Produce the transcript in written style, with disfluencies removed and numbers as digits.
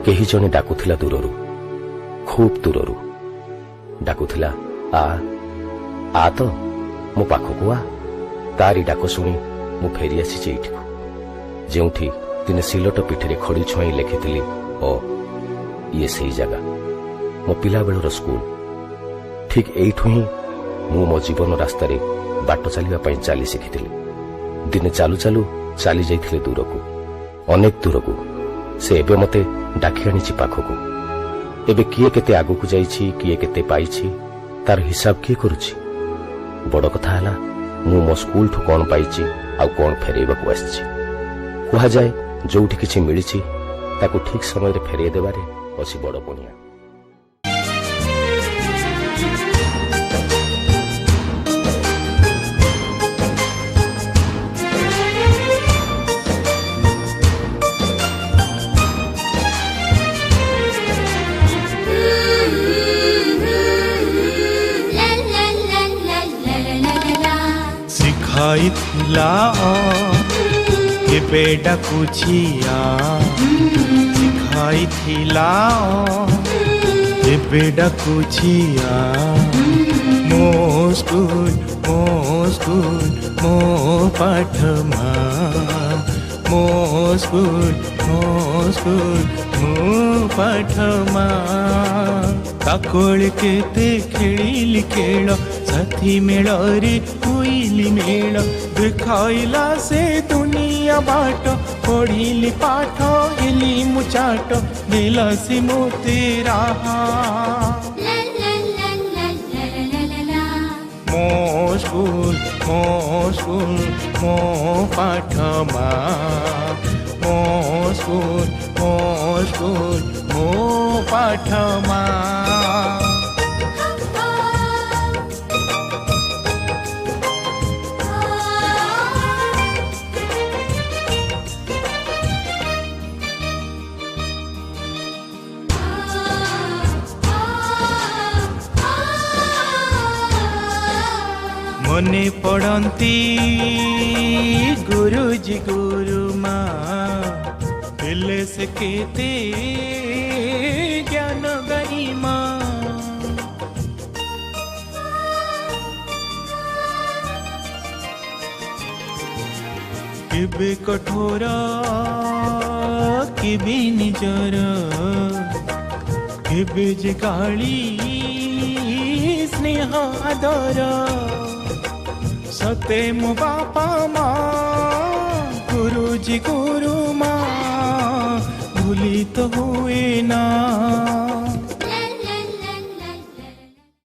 केही जने डाकुथिला दूररू, खूब दूररू डाकुथिला, आ आ तो मो पाखकु आ। तारी डाक शुणी मु फेरी आसी एठिकु, जेउठी दिने सिलट पिठरे खड़ी छुआई लेखिथिली, ओ ये सही जगह मो पिला बेलर स्कूल। ठीक एठु ही मु मो जीवन रास्ता रे बाट चलिबा पई चाली शिखिथिली। दिने चालू चालू चाली जाइथिले दूरकू, अनेक दूरकू। से एबे मते डाकी आनिछि पाखकू। एबे किए केते आगकू जाइछि, किए केते पाइछि, तार हिसाब किए करूछि। बड़ कथा हला मु मो स्कूल ठु कोन पाइछि आउ कोन फेरेबाकू आछि। कुहा जाए जोउठी किछि मिलिछि ताकू ठीक समय रे फेरे देबारे अछि बड़ पुण्य। सिखाइथिला केबे डाकुछिया, सिखाइथिला केबे डाकुछिया। मो स्कूल मो पाठमा, मो स्कूल मो पाठमा। काकोल केते खेलिली खेल, साथी मेलरे हुइली मेल। देखाइला से दुनिया बाट, पढ़िली पाठ हेली मुचाट। दिला से मोते राहा मो स्कूल मो पाठमा, मो स्कूल मो पाठमा। मने पड़ती गुरुजी गुरुमा, पिले से केते ज्ञान गरिमा। केबे कठोर केबे निजर, केबे जे गाली स्नेह आदर। सते मो बापा माँ गुरुजी गुरुमा, भूली तो हुए ना।